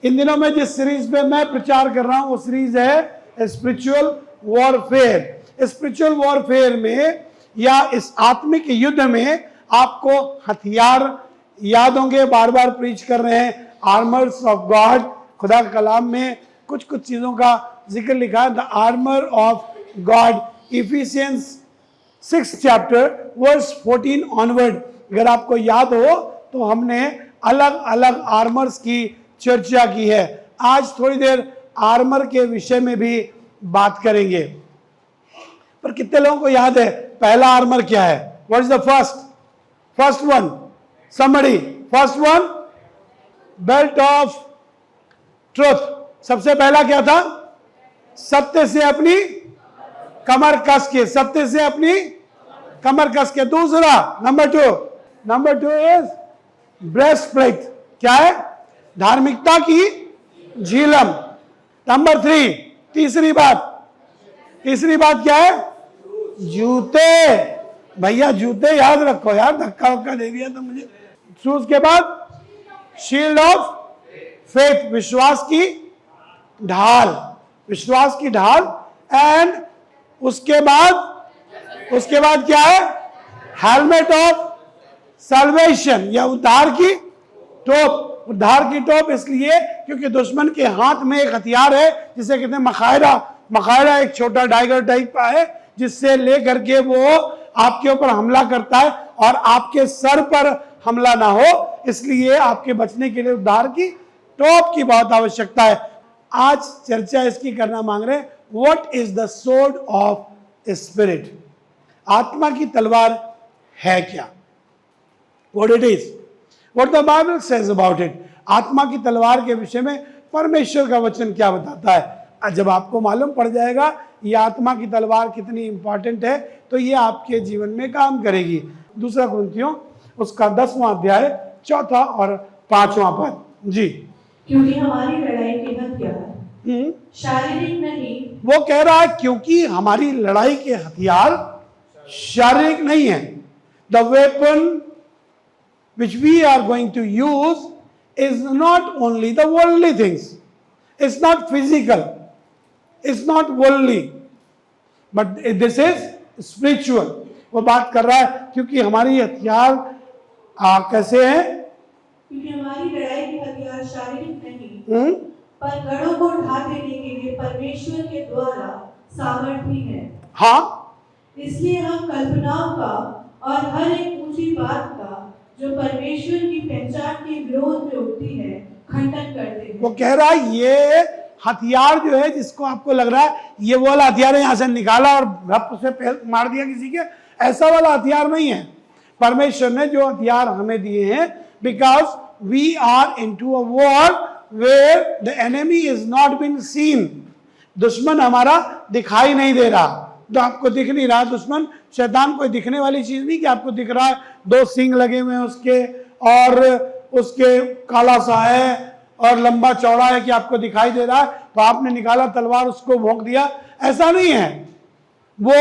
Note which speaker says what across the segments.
Speaker 1: इन दिनों में जिस सीरीज पे मैं प्रचार कर रहा हूं वो सीरीज है स्पिरिचुअल वॉरफेयर। स्पिरिचुअल वॉरफेयर में या इस आत्मिक युद्ध में आपको हथियार याद होंगे, बार बार प्रीच कर रहे हैं आर्मर्स ऑफ गॉड। खुदा के कलाम में कुछ कुछ चीजों का जिक्र लिखा है, the armour of God, Ephesians 6 chapter verse 14 onward. अगर आपको याद हो तो हमने अलग अलग आर्मर्स की चर्चा की है। आज थोड़ी देर आर्मर के विषय में भी बात करेंगे। पर कितने लोगों को याद है पहला आर्मर क्या है? What is the first one? Somebody, first one, belt of truth. सबसे पहला क्या था? सत्य से अपनी कमर कस के, सत्य से अपनी कमर कस के। दूसरा, number two is breast plate. क्या है? धार्मिकता की झिलम। नंबर 3, तीसरी बात क्या है? जूते। भैया जूते याद रखो यार, धक्का वक्का दे दिया तो मुझे। शूज के बाद शील्ड ऑफ फेथ, विश्वास की ढाल। एंड उसके बाद क्या है? हेलमेट ऑफ सल्वेशन या उद्धार की टोप। इसलिए क्योंकि दुश्मन के हाथ में एक हथियार है जिसे कहते हैं मखायरा एक छोटा डाइगर टाइप का है जिससे लेकर के वो आपके ऊपर हमला करता है और आपके सर पर हमला ना हो, इसलिए आपके बचने के लिए उद्धार की टोप की बहुत आवश्यकता है। आज चर्चा इसकी करना मांग रहे हैं, what is the sword of spirit? आत्मा की तलवार है क्या? What it is, what the Bible says about it. आत्मा की तलवार के विषय में परमेश्वर का वचन क्या बताता है? जब आपको मालूम पड़ जाएगा ये आत्मा की तलवार कितनी इंपॉर्टेंट है तो ये आपके जीवन में काम करेगी। दूसरा कुरिन्थियों उसका 10वां अध्याय 4 और 5वां पद। जी,
Speaker 2: क्योंकि हमारी लड़ाई के हथियार शारीरिक नहीं।
Speaker 1: वो कह रहा है क्योंकि हमारी लड़ाई के हथियार शारीरिक नहीं है। The weapon which we are going to use is not only the worldly things, it's not physical, it's not worldly, but this is spiritual। वो बात कर रहा है क्योंकि हमारी हथियार कैसे हैं?
Speaker 2: क्योंकि हमारी लड़ाई के हथियार शारीरिक नहीं पर गढ़ों को ढा देने के लिए परमेश्वर के द्वारा सामर्थी है।
Speaker 1: हाँ,
Speaker 2: इसलिए हम कल्पनाओं का और हर एक ऊंची बात का जो परमेश्वर की पहचान के विरोध में उठती है खंडन करते हैं।
Speaker 1: वो कह रहा है ये हथियार जो है जिसको आपको लग रहा है ये वो वाला हथियार है, यहां से निकाला और भप से मार दिया किसी के, ऐसा वाला हथियार नहीं है। परमेश्वर ने जो हथियार हमें दिए हैं, because we are into a war where the enemy is not been seen. दुश्मन हमारा दिखाई नहीं दे रहा, तो आपको दिख नहीं रहा दुश्मन। शैतान कोई दिखने वाली चीज नहीं कि आपको दिख रहा है 2 सींग लगे हुए हैं उसके और उसके काला सा है और लंबा चौड़ा है कि आपको दिखाई दे रहा है तो आपने निकाला तलवार उसको भोंक दिया, ऐसा नहीं है। वो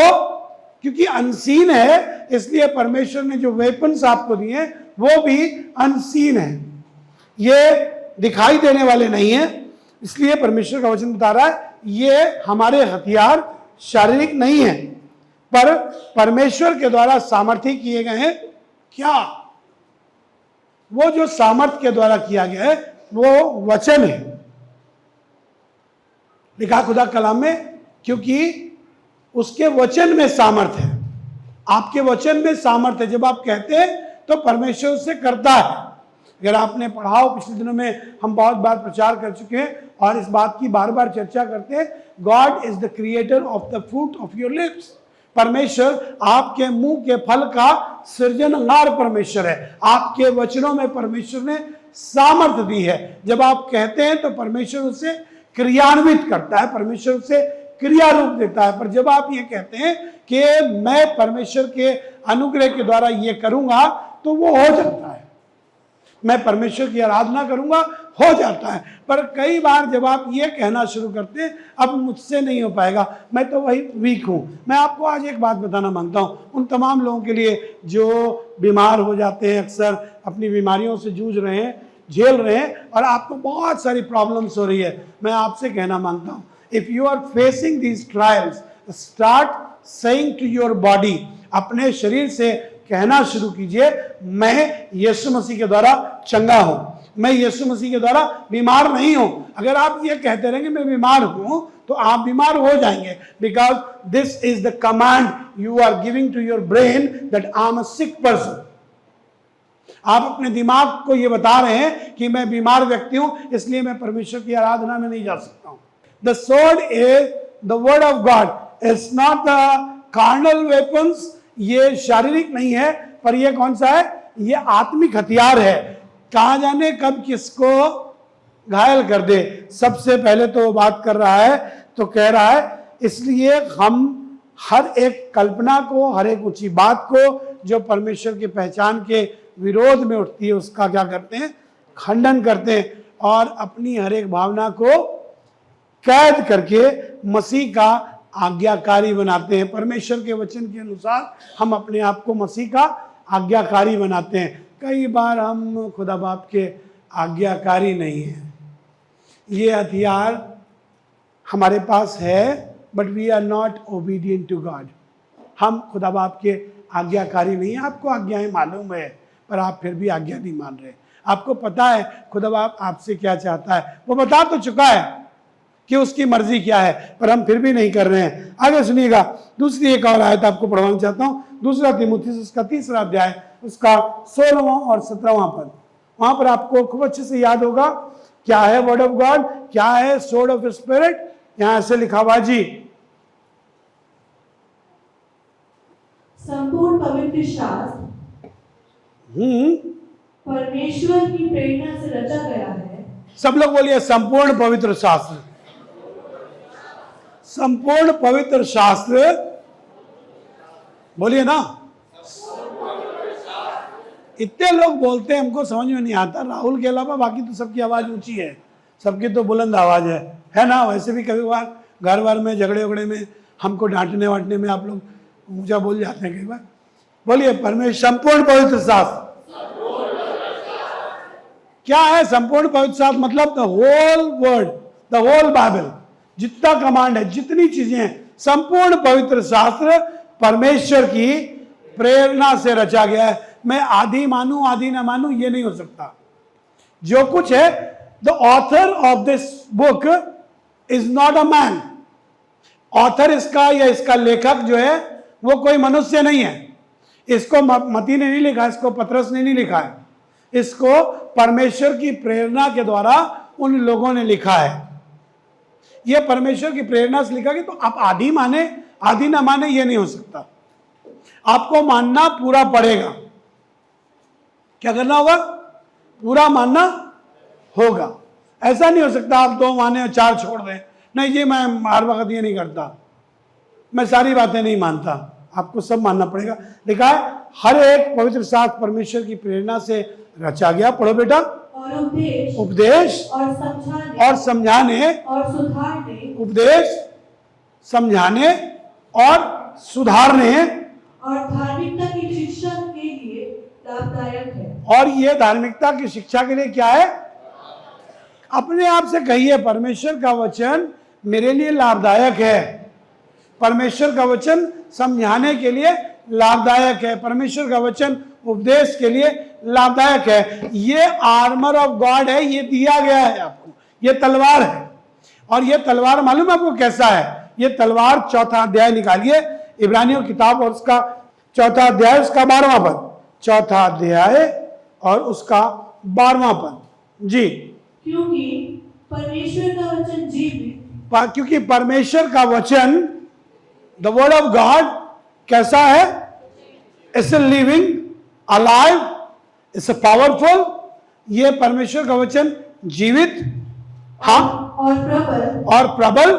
Speaker 1: क्योंकि अनसीन है इसलिए परमेश्वर ने जो वेपन्स आपको दिए वो भी अनसीन है, ये दिखाई देने वाले नहीं है। इसलिए परमेश्वर का वचन बता रहा है ये हमारे हथियार शारीरिक नहीं है पर परमेश्वर के द्वारा सामर्थ्य किए गए हैं। क्या? वो जो सामर्थ्य के द्वारा किया गया है वो वचन है। लिखा खुदा कलाम में क्योंकि उसके वचन में सामर्थ्य है। आपके वचन में सामर्थ्य है। जब आप कहते हैं तो परमेश्वर उसे करता है। अगर आपने पढ़ा हो, पिछले दिनों में हम बहुत बार प्रचार कर चुके हैं और इस बात की बार बार चर्चा करते हैं, God is the creator of the fruit of your lips. परमेश्वर आपके मुंह के फल का सृजनहार परमेश्वर है। आपके वचनों में परमेश्वर ने सामर्थ्य दी है। जब आप कहते हैं तो परमेश्वर उसे क्रियान्वित करता है, परमेश्वर उसे क्रिया रूप देता है। पर जब आप ये कहते हैं कि मैं परमेश्वर के अनुग्रह के द्वारा ये करूंगा तो वो हो जाता है, मैं परमेश्वर की आराधना करूंगा, हो जाता है। पर कई बार जब आप ये कहना शुरू करते हैं अब मुझसे नहीं हो पाएगा, मैं तो वही वीक हूं। मैं आपको आज एक बात बताना मांगता हूं उन तमाम लोगों के लिए जो बीमार हो जाते हैं, अक्सर अपनी बीमारियों से जूझ रहे हैं। झेल रहे हैं और आपको बहुत सारी प्रॉब्लम्स हो रही है, मैं आपसे कहना मांगता हूं, if you are facing these trials, start saying to your body, अपने शरीर से कहना शुरू कीजिए, मैं यीशु मसीह के द्वारा चंगा हूं, मैं यीशु मसीह के द्वारा बीमार नहीं हूं। अगर आप ये कहते रहेंगे मैं बीमार हूं, तो आप बीमार हो जाएंगे, because this is the command you are giving to your brain that I am a sick person. आप अपने दिमाग को ये बता रहे हैं कि मैं बीमार व्यक्ति हूं, इसलिए मैं परमेश्वर की आराधना में नहीं जा सकता हूं। The sword is the word of God, it's not the carnal weapons, ये शारीरिक नहीं है, पर ये कौन सा है, ये आत्मिक हथियार है। कहां जाने कब किसको घायल कर दे। सबसे पहले तो वो बात कर रहा है, तो कह रहा है इसलिए हम हर एक कल्पना को, हर एक ऊंची बात को जो परमेश्वर की पहचान के विरोध में उठती है, उसका क्या करते हैं, खंडन करते हैं, और अपनी हर एक भावना को कैद करके मसीह का आज्ञाकारी बनाते हैं। परमेश्वर के वचन के अनुसार हम अपने आप को मसीह का आज्ञाकारी बनाते हैं। कई बार हम खुदा बाप के आज्ञाकारी नहीं हैं। ये हथियार हमारे पास है, but we are not obedient to God. हम खुदा बाप के आज्ञाकारी नहीं हैं। आपको आज्ञाएं मालूम है, पर आप फिर भी आज्ञा नहीं मान रहे। आपको पता है खुदा बाप आपसे क्या चाहता है, वो बता तो चुका है कि उसकी मर्जी क्या है, पर हम फिर भी नहीं कर रहे हैं। आगे सुनिएगा, दूसरी एक और आयत आपको पढ़वाना चाहता हूं, दूसरा तीमुथियुस उसका 3रा अध्याय, उसका 16वां और 17वां पद। वहां पर आपको खूब अच्छे से याद होगा क्या है वर्ड ऑफ गॉड, क्या है स्वॉर्ड ऑफ स्पिरिट। यहां से लिखा हुआ जी,
Speaker 2: संपूर्ण पवित्र शास्त्र परमेश्वर की प्रेरणा से रचा गया है।
Speaker 1: सब लोग बोलिए संपूर्ण पवित्र शास्त्र। संपूर्ण पवित्र शास्त्र बोलिए ना। इतने लोग बोलते हैं, हमको समझ में नहीं आता। राहुल के अलावा बाकी तो सबकी आवाज ऊंची है, सबकी तो बुलंद आवाज है ना। वैसे भी कभी बार घर बार में झगड़े उगड़े में हमको डांटने वाटने में आप लोग ऊंचा बोल जाते हैं कई बार। बोलिए परमेश्वर संपूर्ण पवित्र शास्त्र। क्या है संपूर्ण पवित्र शास्त्र? मतलब the whole word, the whole Bible, जितना कमांड है, जितनी चीजें हैं, संपूर्ण पवित्र शास्त्र परमेश्वर की प्रेरणा से रचा गया है। मैं आधी मानूं आधी ना मानूं ये नहीं हो सकता। जो कुछ है, the author of this book is not a man. Author इसका या इसका लेखक जो है वो कोई मनुष्य नहीं है। इसको मती ने नहीं लिखा, इसको पतरस ने नहीं लिखा है, इसको परमेश्वर की प्रेरणा के द्वारा उन लोगों ने लिखा है। ये परमेश्वर की प्रेरणा से लिखा कि तो आप आधी माने आधी ना माने ये नहीं हो सकता। आपको मानना पूरा पड़ेगा। क्या करना होगा? पूरा मानना होगा। ऐसा नहीं हो सकता आप 2 माने और 4 छोड़ दें। नहीं जी, मैं हर वक्त ये नहीं करता, मैं सारी बातें नहीं मानता। आपको सब मानना पड़ेगा। लिखा है हर एक पवित्र शास्त्र परमेश्वर की प्रेरणा से रचा गया। पढ़ो बेटा।
Speaker 2: और
Speaker 1: उपदेश और समझाने
Speaker 2: और सुधारने,
Speaker 1: उपदेश समझाने और सुधारने
Speaker 2: और धार्मिकता की शिक्षा के लिए लाभदायक है।
Speaker 1: और ये धार्मिकता की शिक्षा के लिए क्या है? अपने आप से कहिए, परमेश्वर का वचन मेरे लिए लाभदायक है। परमेश्वर का वचन समझाने के लिए लाभदायक है। परमेश्वर का वचन उपदेश के लिए लाभदायक है। ये आर्मर ऑफ गॉड है, ये दिया गया है आपको। ये तलवार है। और ये तलवार मालूम है आपको कैसा है? ये तलवार 4था अध्याय निकालिए, इब्रानियों किताब और उसका 4था अध्याय उसका 12वां पद। 4था अध्याय और उसका 12वां पद जी।
Speaker 2: क्योंकि परमेश्वर का वचन जीवित,
Speaker 1: क्योंकि परमेश्वर का वचन, द वर्ड ऑफ गॉड कैसा है? It's a living, alive, it's a powerful. ये परमेश्वर का वचन जीवित, हाँ, और प्रबल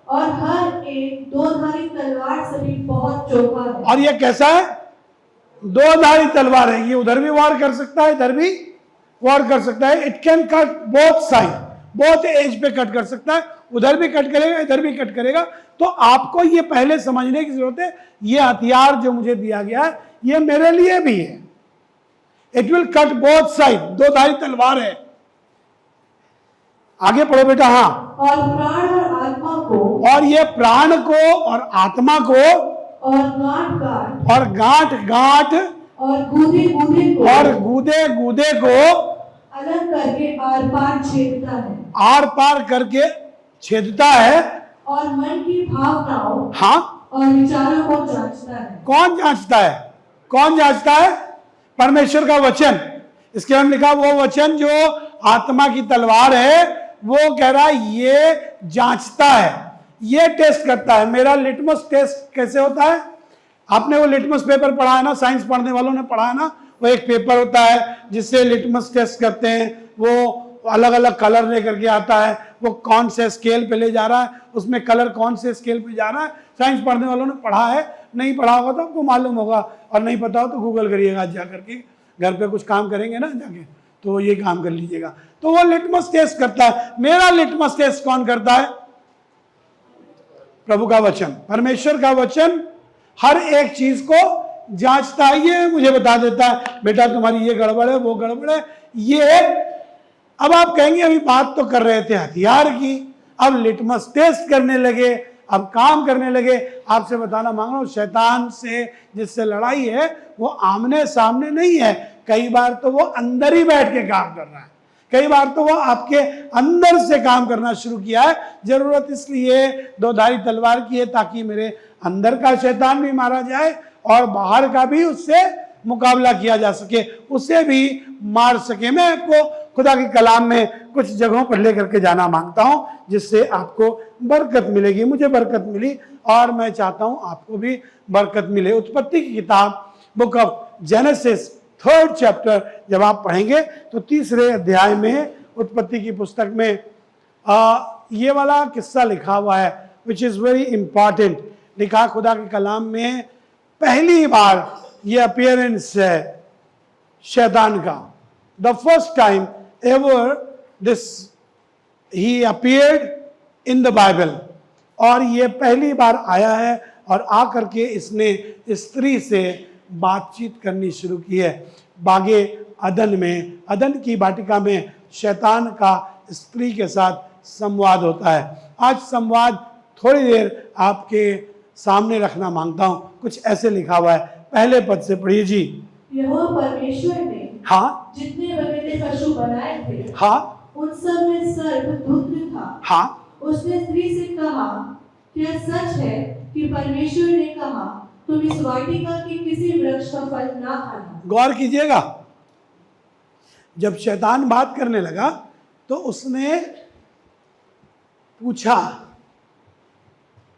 Speaker 2: और हर एक 2-धारी तलवार से भी बहुत चौखा है।
Speaker 1: और ये कैसा है? 2-धारी तलवार है। ये उधर भी वार कर सकता है, इधर भी वार कर सकता है। It can cut both side, both edge पे कट कर सकता है। उधर भी कट करेगा, इधर भी कट करेगा। तो आपको ये पहले समझने की जरूरत है, ये हथियार जो मुझे दिया गया है ये मेरे लिए भी है। It will cut both side, 2-धारी तलवार है। आगे पढ़ो बेटा। हाँ,
Speaker 2: और प्राण और आत्मा को
Speaker 1: और ये प्राण को और आत्मा को
Speaker 2: और गांठ गांठ
Speaker 1: और गांठ गांठ
Speaker 2: और गूदे गूदे को
Speaker 1: और गूदे गूदे को
Speaker 2: अलग करके आर पार छेदता है
Speaker 1: आर पार करके छेदता है।
Speaker 2: और मन की भावनाओं
Speaker 1: हाँ,
Speaker 2: और विचारों को जांचता है।
Speaker 1: कौन जांचता है? कौन जांचता है? परमेश्वर का वचन। इसके अंदर लिखा वो वचन जो आत्मा की तलवार है, वो कह रहा है ये जांचता है, ये टेस्ट करता है। मेरा लिटमस टेस्ट कैसे होता है? आपने वो लिटमस पेपर पढ़ा है ना, साइंस पढ़ने वालों ने पढ़ा है ना, वो एक पेपर होता है जिससे लिटमस टेस्ट करते हैं। वो अलग अलग कलर लेकर के आता है, वो कौन से स्केल पे ले जा रहा है, उसमें कलर कौन से स्केल पे जा रहा है। साइंस पढ़ने वालों ने पढ़ा है, नहीं पढ़ा होगा तो आपको मालूम होगा, और नहीं पता हो तो गूगल करिएगा आज जा करके। घर पे कुछ काम करेंगे ना जाके, तो ये काम कर लीजिएगा। तो वो लिटमस टेस्ट करता है। मेरा लिटमस टेस्ट कौन करता है? प्रभु का वचन, परमेश्वर का वचन हर एक चीज को जांचता है। ये मुझे बता देता है बेटा तुम्हारी ये गड़बड़ है, वो गड़बड़ है, ये। अब आप कहेंगे अभी बात तो कर रहे थे हथियार की, अब लिटमस टेस्ट करने लगे, अब काम करने लगे। आपसे बताना मांग रहा हूं, शैतान से जिससे लड़ाई है वो आमने सामने नहीं है। कई बार तो वो अंदर ही बैठ के काम कर रहा है, कई बार तो वो आपके अंदर से काम करना शुरू किया है। जरूरत इसलिए दो धारी तलवार की है ताकि मेरे अंदर का शैतान भी मारा जाए और बाहर का भी उससे मुकाबला किया जा सके, उसे भी मार सके। मैं आपको खुदा के कलाम में कुछ जगहों पर लेकर के जाना मांगता हूं जिससे आपको बरकत मिलेगी। मुझे बरकत मिली और मैं चाहता हूं आपको भी बरकत मिले। उत्पत्ति की किताब, book of genesis 3rd chapter जब आप पढ़ेंगे तो 3रे अध्याय में, उत्पत्ति की पुस्तक में ये वाला किस्सा लिखा हुआ है, विच इज वेरी इंपॉर्टेंट। लिखा खुदा के कलाम में पहली बार ये अपीयरेंस है शैतान का। The first time ever this he appeared in the Bible, और ये पहली बार आया है और आकर के इसने स्त्री से बातचीत करनी शुरू की है। बागे अदन में, अदन की वाटिका में शैतान का स्त्री के साथ संवाद होता है। आज संवाद थोड़ी देर आपके सामने रखना मांगता हूं। कुछ ऐसे लिखा हुआ है, पहले पद से पढ़िए जी।
Speaker 2: यहोवा परमेश्वर ने
Speaker 1: हाँ,
Speaker 2: जितने बनेले पशु बनाए थे,
Speaker 1: हाँ,
Speaker 2: उन सब में सर्प धूर्त था।
Speaker 1: हाँ,
Speaker 2: उसने स्त्री से कहा, क्या सच है कि परमेश्वर ने कहा तुम इस वाटिका के किसी वृक्ष का फल ना खाना?
Speaker 1: गौर कीजिएगा, जब शैतान बात करने लगा तो उसने पूछा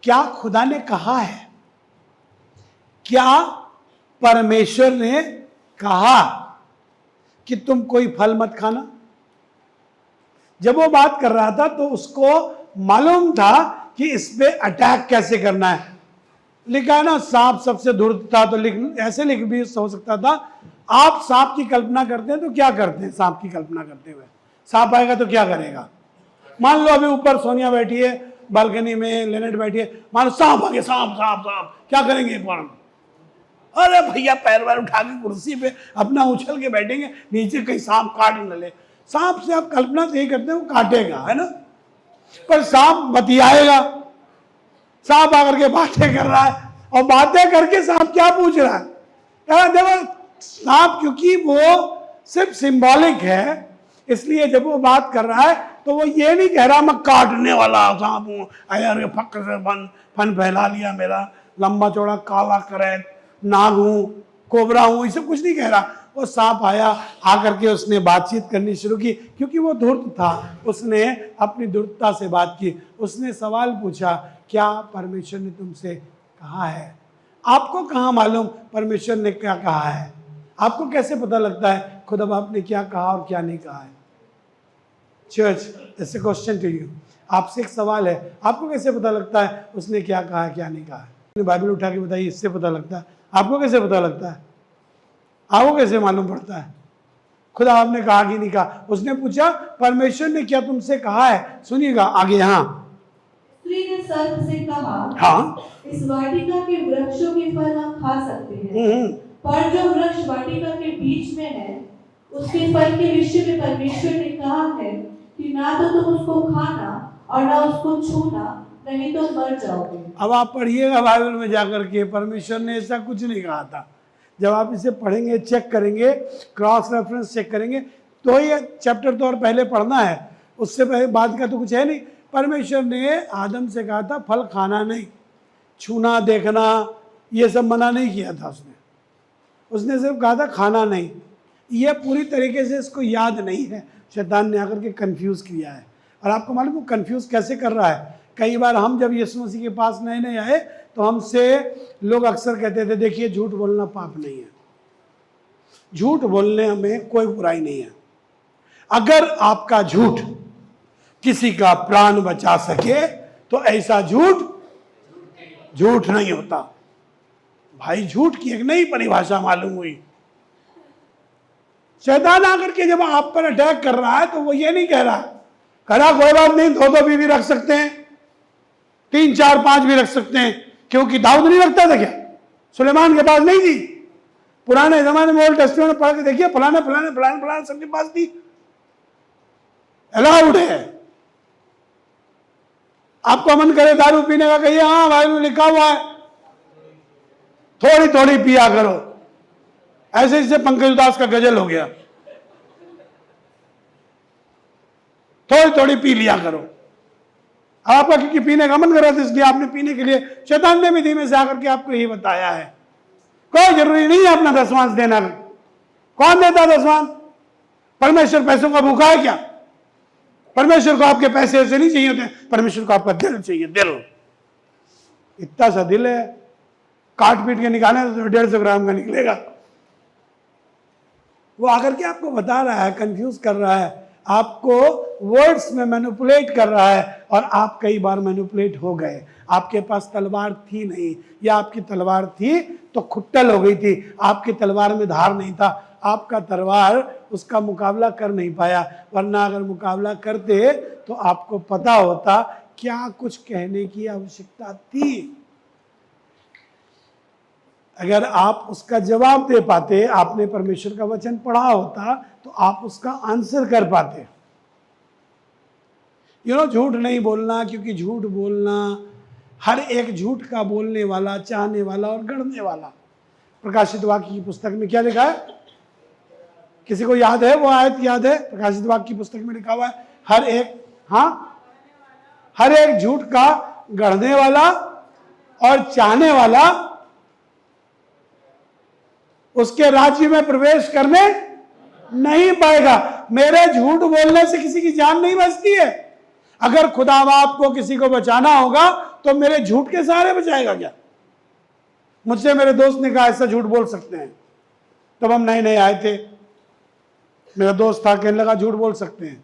Speaker 1: क्या खुदा ने कहा है? क्या परमेश्वर ने कहा कि तुम कोई फल मत खाना? जब वो बात कर रहा था तो उसको मालूम था कि इस पे अटैक कैसे करना है। लिखा है ना, सांप सबसे धूर्त था, तो ऐसे लिख भी हो सकता था। आप सांप की कल्पना करते हैं तो क्या करते हैं? सांप की कल्पना करते हुए सांप आएगा तो क्या करेगा? मान लो अभी ऊपर सोनिया बैठी है, बालकनी में लेनेट बैठी है, मान लो सांप आ गया, सांप सांप सांप, क्या करेंगे फौरन? अरे भैया पैर वैर उठा के कुर्सी पे अपना उछल के बैठेंगे, नीचे कहीं सांप काट न ले। सांप से आप कल्पना तो यही करते हैं वो काटेगा, है ना, पर सांप बतियाएगा। सांप आकर के बातें कर रहा है, और बातें करके सांप क्या पूछ रहा है? देखो सांप क्योंकि वो सिर्फ सिंबॉलिक है, इसलिए जब वो बात कर रहा है तो वो ये नहीं कह रहा मैं काटने वाला सांप हूँ, अरे फक से फन फैला लिया मेरा, लंबा चौड़ा काला करैत नाग हूँ, कोबरा हूँ, ये सब कुछ नहीं कह रहा। वो सांप आया, आकर के उसने बातचीत करनी शुरू की, क्योंकि वो धूर्त था। उसने अपनी धूर्तता से बात की। उसने सवाल पूछा, क्या परमेश्वर ने तुमसे कहा है? आपको कहाँ मालूम परमेश्वर ने क्या कहा है? आपको कैसे पता लगता है खुदा बाप ने क्या कहा और क्या नहीं कहा है? Church, it's a question to you. आपसे एक सवाल है, आपको कैसे पता लगता है उसने क्या कहा है क्या नहीं कहा है? बाइबल उठा के बताइए, इससे पता लगता है। आपको कैसे पता लगता है? आपको कैसे मालूम पड़ता है खुदा आपने कहा कि नहीं कहा? उसने पूछा परमेश्वर ने क्या तुमसे कहा है? सुनिएगा आगे। हाँ,
Speaker 2: स्त्री ने सर्प से कहा,
Speaker 1: हाँ,
Speaker 2: इस वाटिका के वृक्षों के फल हम खा सकते हैं, पर जो वृक्ष वाटिका के बीच में है उसके फल के विषय में परमेश्वर ने कहा है कि ना तो तुम उसको खाना और ना उसको छूना, नहीं तो मर जाओगे।
Speaker 1: अब आप पढ़िएगा बाइबल में जाकर के, परमेश्वर ने ऐसा कुछ नहीं कहा था। जब आप इसे पढ़ेंगे, चेक करेंगे, क्रॉस रेफरेंस चेक करेंगे, तो ये चैप्टर तो और पहले पढ़ना है, उससे पहले बाद का तो कुछ है नहीं। परमेश्वर ने आदम से कहा था फल खाना नहीं, छूना, देखना, ये सब मना नहीं किया था उसने सिर्फ कहा था खाना नहीं। ये पूरी तरीके से इसको याद नहीं है, शैतान ने आकर के कंफ्यूज किया है। और आपको मालूम वो कंफ्यूज कैसे कर रहा है? कई बार हम जब यीशु मसीह के पास नए नए आए तो हमसे लोग अक्सर कहते थे देखिए झूठ बोलना पाप नहीं है, झूठ बोलने में कोई बुराई नहीं है। अगर आपका झूठ किसी का प्राण बचा सके तो ऐसा झूठ नहीं होता। भाई झूठ की एक नई परिभाषा मालूम हुई। शैतान आकर के जब आप पर अटैक कर रहा है तो वो ये नहीं कह रहा कोई बात नहीं, 2 बीवी रख सकते हैं, 3, 4, 5 भी रख सकते हैं, क्योंकि दाऊद नहीं रखता था क्या? सुलेमान के पास नहीं थी? पुराने जमाने में ओल्ड टेस्टामेंट में पढ़ के देखिए, फलाने सबके पास थी, अलाउड है। आपको मन करे दारू पीने का, कहिए हाँ भाई में लिखा हुआ है, थोड़ी थोड़ी पिया करो। ऐसे इससे पंकज उदास का गजल हो गया, थोड़ी थोड़ी पी लिया करो। आपका क्योंकि पीने का मन कर रहा था इसलिए आपने पीने के लिए, शैतान ने भी धीमे से आकर के आपको यही बताया है। कोई जरूरी नहीं है अपना दसवांश देना। कौन देता दसवांश? परमेश्वर पैसों का भूखा है क्या? परमेश्वर को आपके पैसे ऐसे नहीं चाहिए होते, परमेश्वर को आपका दिल चाहिए। दिल, इतना सा दिल है, काट पीट के निकाले तो 150 ग्राम का निकलेगा। वो आकर के आपको बता रहा है, कंफ्यूज कर रहा है, आपको वर्ड्स में मैनिपुलेट कर रहा है, और आप कई बार मैनिपुलेट हो गए। आपके पास तलवार थी नहीं, या आपकी तलवार थी तो खुट्टल हो गई थी, आपकी तलवार में धार नहीं था, आपका तलवार उसका मुकाबला कर नहीं पाया। वरना अगर मुकाबला करते तो आपको पता होता क्या कुछ कहने की आवश्यकता थी। अगर आप उसका जवाब दे पाते, आपने परमेश्वर का वचन पढ़ा होता तो आप उसका आंसर कर पाते। झूठ नहीं बोलना, क्योंकि झूठ बोलना, हर एक झूठ का बोलने वाला, चाहने वाला और गढ़ने वाला। प्रकाशित वाक्य की पुस्तक में क्या लिखा है? किसी को याद है वो आयत? याद है? प्रकाशित वाक्य की पुस्तक में लिखा हुआ है हर एक झूठ का गढ़ने वाला और चाहने वाला उसके राज्य में प्रवेश करने नहीं पाएगा। मेरे झूठ बोलने से किसी की जान नहीं बचती है। अगर खुदा बाप को किसी को बचाना होगा तो मेरे झूठ के सहारे बचाएगा क्या? मुझसे मेरे दोस्त ने कहा ऐसा झूठ बोल सकते हैं। तब हम नए नए आए थे, मेरा दोस्त था, कहने लगा झूठ बोल सकते हैं।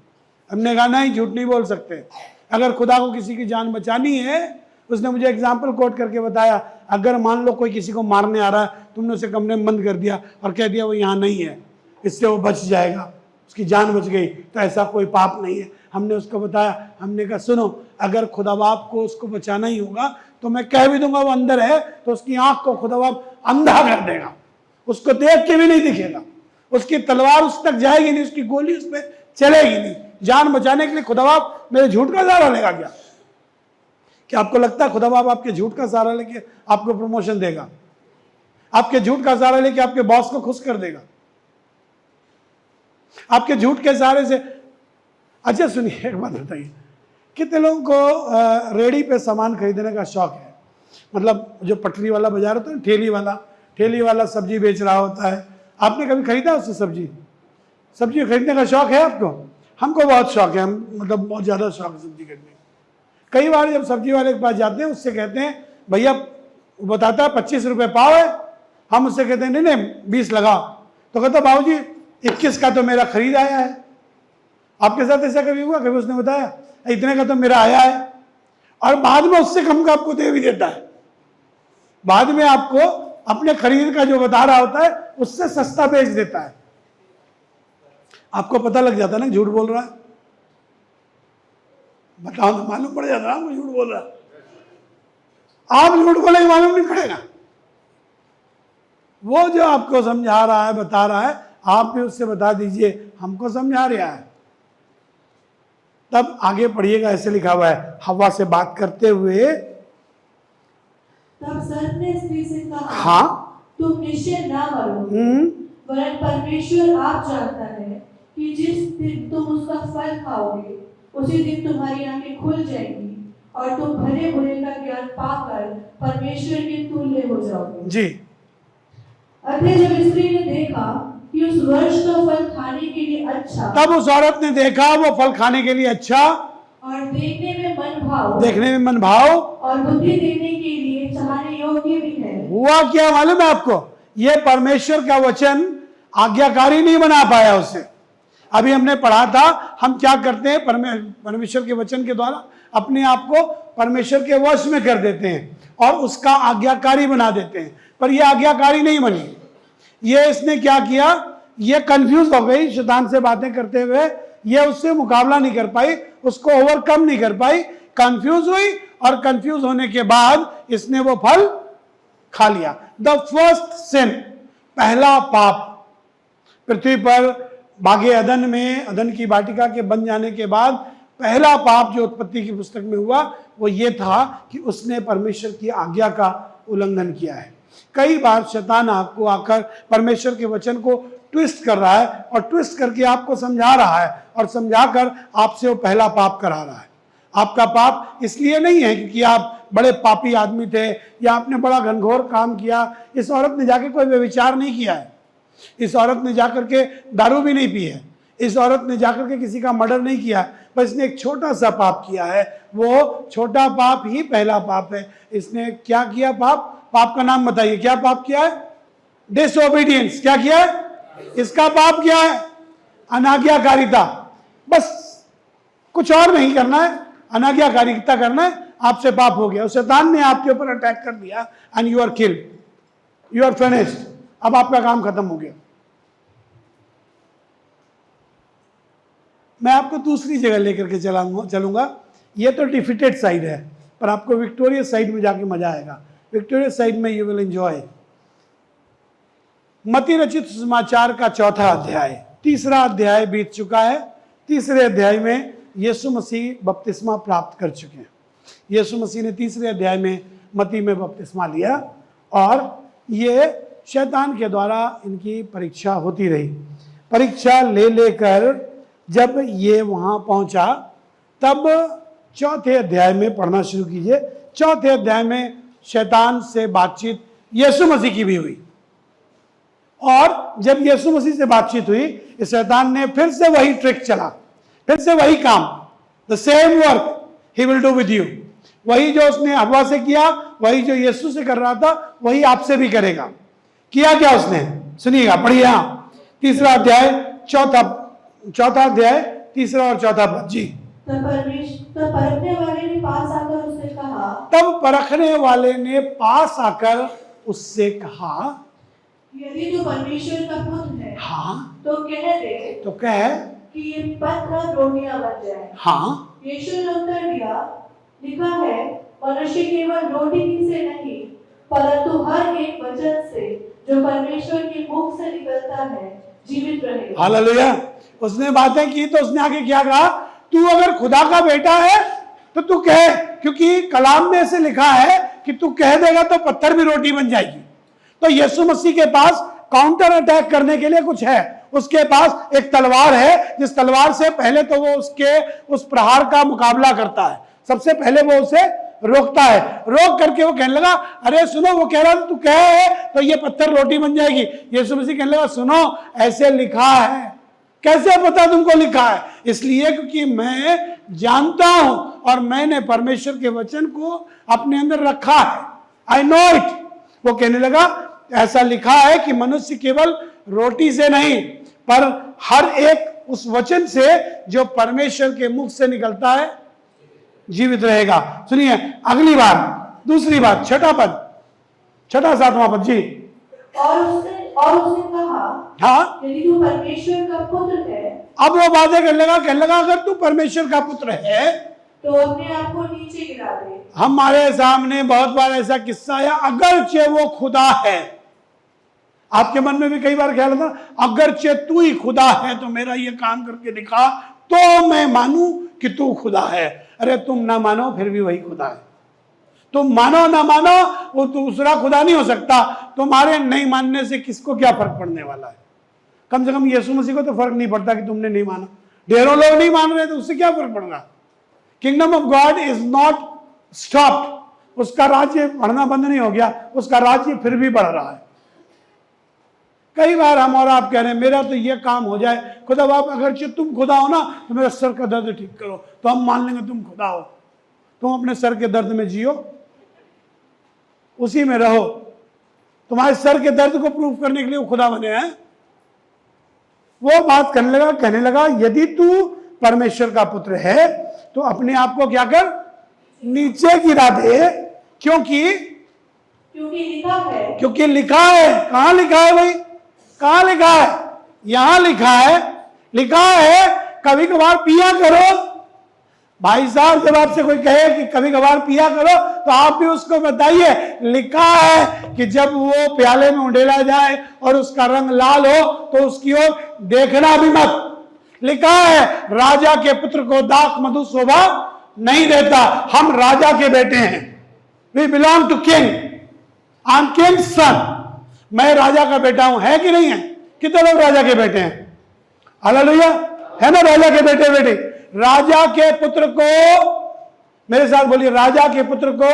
Speaker 1: हमने कहा नहीं, झूठ नहीं बोल सकते। अगर खुदा को किसी की जान बचानी है, उसने मुझे एग्जाम्पल कोट करके बताया, अगर मान लो कोई किसी को मारने आ रहा है, तुमने उसे कमरे में बंद कर दिया और कह दिया वो यहाँ नहीं है, इससे वो बच जाएगा, उसकी जान बच गई, तो ऐसा कोई पाप नहीं है। हमने उसको बताया, हमने कहा सुनो, अगर खुदा बाप को उसको बचाना ही होगा तो मैं कह भी दूंगा वो अंदर है, तो उसकी आंख को खुदा बाप अंधा कर देगा, उसको देख के भी नहीं दिखेगा, उसकी तलवार उस तक जाएगी नहीं, उसकी गोली उसमें चलेगी नहीं। जान बचाने के लिए खुदा बाप मेरे झूठ का सहारा लेगा क्या? क्या आपको लगता है खुदा बाप आपके झूठ का सहारा लेके आपको प्रमोशन देगा? आपके झूठ का सहारा लेके आपके बॉस को खुश कर देगा? आपके झूठ के सहारे से? अच्छा सुनिए, एक बात बताइए, कितने लोगों को रेडी पे सामान खरीदने का शौक है? मतलब जो पटरी वाला बाजार होता है, ठेली वाला सब्जी बेच रहा होता है, आपने कभी खरीदा उससे सब्जी खरीदने का शौक है आपको? हमको बहुत शौक है, मतलब बहुत ज़्यादा शौक है सब्जी खरीदने। कई बार जब सब्जी वाले के पास जाते हैं, उससे कहते हैं भैया, वो बताता है 25 रुपये पाव है, हम उससे कहते हैं नहीं 20 लगाओ, तो कहता बाबूजी 21 का तो मेरा खरीद आया है। आपके साथ ऐसा कभी हुआ? कभी उसने बताया इतने का तो मेरा आया है, और बाद में उससे कम का आपको दे भी देता है। बाद में आपको अपने खरीद का जो बता रहा होता है उससे सस्ता बेच देता है। आपको पता लग जाता है ना झूठ बोल रहा है। बताओ तो मालूम पड़ जाता है ना झूठ बोल रहा है। आप झूठ बोलेंगे मालूम नहीं पड़ेगा। वो जो आपको समझा रहा है, बता रहा है, आप भी उससे बता दीजिए हमको समझा रहा है। तब आगे पढ़िएगा, ऐसे लिखा हुआ है, हवा से बात करते हुए
Speaker 2: तब सर्प ने स्त्री से कहा,
Speaker 1: हाँ
Speaker 2: तुम निश्चय ना मरोगे, वरन परमेश्वर आप जानता है कि जिस दिन तुम उसका फल खाओगे उसी दिन तुम्हारी आंखें खुल जाएंगी और तुम भले बुरे का ज्ञान पाकर परमेश्वर के तुल्य हो जाओगे।
Speaker 1: जी।
Speaker 2: अतः जब स्त्री ने देखा कि उस वृक्ष का फल खाने के लिए अच्छा,
Speaker 1: तब उस औरत ने देखा वो फल खाने के लिए अच्छा
Speaker 2: और देखने में मनभाव,
Speaker 1: देखने में मनभाव
Speaker 2: और बुद्धि देने के लिए चाहने योग्य भी है।
Speaker 1: हुआ क्या मालूम है आपको? ये परमेश्वर का वचन आज्ञाकारी नहीं बना पाया उसे। अभी हमने पढ़ा था, हम क्या करते हैं, परमेश्वर के वचन के द्वारा अपने आप को परमेश्वर के वश में कर देते हैं और उसका आज्ञाकारी बना देते हैं, पर यह आज्ञाकारी नहीं बनी। ये इसने क्या किया, ये कंफ्यूज हो गई शैतान से बातें करते हुए, ये उससे मुकाबला नहीं कर पाई, उसको ओवरकम नहीं कर पाई, कंफ्यूज हुई और कंफ्यूज होने के बाद इसने वो फल खा लिया। द फर्स्ट सिन, पहला पाप पृथ्वी पर बागे अदन में, अदन की वाटिका के बन जाने के बाद पहला पाप जो उत्पत्ति की पुस्तक में हुआ वो ये था कि उसने परमेश्वर की आज्ञा का उल्लंघन किया है। कई बार शैतान आपको आकर परमेश्वर के वचन को ट्विस्ट कर रहा है और ट्विस्ट करके आपको समझा रहा है और समझाकर आपसे वो पहला पाप करा रहा है। आपका पाप इसलिए नहीं है क्योंकि आप बड़े पापी आदमी थे या आपने बड़ा घनघोर काम किया। इस औरत ने जाके कोई व्यभिचार नहीं किया है, इस औरत ने जाकर के दारू भी नहीं पी है, इस औरत ने जाकर के किसी का मर्डर नहीं किया, बस इसने एक छोटा सा पाप किया है। वो छोटा पाप ही पहला पाप है। इसने क्या किया? पाप का नाम बताइए, क्या पाप किया है? डिसओबीडियंस। क्या किया है? इसका पाप क्या है? अनाज्ञाकारिता। बस कुछ और नहीं करना है, अनाज्ञाकारिता करना है, आपसे पाप हो गया। शैतान ने आपके ऊपर अटैक कर दिया and you are killed, you are finished. अब आपका काम खत्म हो गया। मैं आपको दूसरी जगह लेकर के चलूंगा। ये तो डिफिटेड साइड है, पर आपको विक्टोरियस साइड में जाके मजा आएगा। विक्टोरियस साइड में यू विल एंजॉय। मत्ती रचित समाचार का चौथा अध्याय, तीसरा अध्याय बीत चुका है। तीसरे अध्याय में यीशु मसीह बपतिस्मा प्राप्त कर चुके हैं। यीशु मसीह ने तीसरे अध्याय में मत्ती में बपतिस्मा लिया और ये शैतान के द्वारा इनकी परीक्षा होती रही। परीक्षा ले लेकर जब ये वहां पहुंचा तब चौथे अध्याय में पढ़ना शुरू कीजिए। चौथे अध्याय में शैतान से बातचीत यीशु मसीह की भी हुई और जब यीशु मसीह से बातचीत हुई, इस शैतान ने फिर से वही ट्रिक चला, फिर से वही काम, the same work he will do with you. वही जो उसने हवा से किया, वही जो यीशु से कर रहा था, वही आपसे भी करेगा। किया क्या उसने? सुनिएगा, पढ़िए। यहाँ तीसरा अध्याय, चौथा अध्याय, तीसरा और चौथा पद जी।
Speaker 2: तब परखने वाले ने पास आकर उससे कहा,
Speaker 1: तब परखने वाले ने पास आकर उससे कहा,
Speaker 2: यदि तू परमेश्वर का पुत्र है,
Speaker 1: हाँ,
Speaker 2: तो कह दे,
Speaker 1: तो कह
Speaker 2: कि ये पत्थर रोटियां बन जाए।
Speaker 1: हाँ।
Speaker 2: यीशु ने उत्तर दिया, लिखा है, मनुष्य केवल रोटी ही से नहीं परंतु हर एक वचन से जो परमेश्वर के मुख से निकलता है जीवित रहेगा। हालेलुया।
Speaker 1: उसने बातें की तो उसने आगे क्या कहा? तू अगर खुदा का बेटा है तो तू कह, क्योंकि कलाम में ऐसे लिखा है कि तू कह देगा तो पत्थर भी रोटी बन जाएगी। तो यीशु मसीह के पास काउंटर अटैक करने के लिए कुछ है। उसके पास एक तलवार है, जिस तलवार से पहले तो वो उसके उस प्रहार का मुकाबला करता है। सबसे पहले वो उसे रोकता है, रोक करके वो कहने लगा, अरे सुनो, वो कह रहा था तू कह है तो ये पत्थर रोटी बन जाएगी। यीशु मसीह कहने लगा, सुनो, ऐसे लिखा है। कैसे पता तुमको लिखा है? इसलिए क्योंकि मैं जानता हूं और मैंने परमेश्वर के वचन को अपने अंदर रखा है। I know it. वो कहने लगा, ऐसा लिखा है कि मनुष्य केवल रोटी से नहीं पर हर एक उस वचन से जो परमेश्वर के मुख से निकलता है जीवित रहेगा। सुनिए अगली बात, दूसरी बात, छठा पद, छठा सातवां पद जी।
Speaker 2: और उसने कहा,
Speaker 1: हाँ,
Speaker 2: यदि तू परमेश्वर का पुत्र है।
Speaker 1: अब वो बातें कहने लगा अगर तू परमेश्वर का पुत्र है
Speaker 2: तो अपने आप को नीचे गिरा दे।
Speaker 1: हमारे सामने बहुत बार ऐसा किस्सा है, अगरचे वो खुदा है। आपके मन में भी कई बार ख्याल आता, अगरचे तू ही खुदा है तो मेरा ये काम करके दिखा, तो मैं मानूं कि तू खुदा है। अरे तुम ना मानो फिर भी वही खुदा है। तुम मानो ना मानो वो दूसरा खुदा नहीं हो सकता। तुम्हारे नहीं मानने से किसको क्या फर्क पड़ने वाला है? कम से कम यीशु मसीह को तो फर्क नहीं पड़ता कि तुमने नहीं माना। ढेरों लोग नहीं मान रहे तो उससे क्या फर्क पड़ रहा? Kingdom of God is not stopped. उसका राज्य बढ़ना बंद नहीं हो गया, उसका राज्य फिर भी बढ़ रहा है। कई बार हम और आप कह रहे हैं मेरा तो ये काम हो जाए, खुदा बाप अगर तुम खुदा हो ना तो मेरा सर का दर्द ठीक करो, तो हम मान लेंगे तुम खुदा हो। तुम अपने सर के दर्द में जियो, उसी में रहो। तुम्हारे सर के दर्द को प्रूफ करने के लिए वो खुदा बने हैं। वो बात कहने लगा यदि तू परमेश्वर का पुत्र है तो अपने आप को क्या कर, नीचे गिरा दे, क्योंकि लिखा है। कहां लिखा है भाई? कहां लिखा है? यहां लिखा है कभी कभार पिया करो। भाई साहब जब आपसे कोई कहे कि कभी कभार पिया करो तो आप भी उसको बताइए लिखा है कि जब वो प्याले में उंडेला जाए और उसका रंग लाल हो तो उसकी ओर देखना भी मत। लिखा है राजा के पुत्र को दाख मधु शोभा नहीं देता। हम राजा के बेटे हैं। We belong to king. I am king's son. मैं राजा का बेटा हूं, है कि नहीं है? कितने लोग राजा के बेटे हैं? हालेलुया, है ना? राजा के बेटे बेटे। राजा के पुत्र को, मेरे साथ बोलिए, राजा के पुत्र को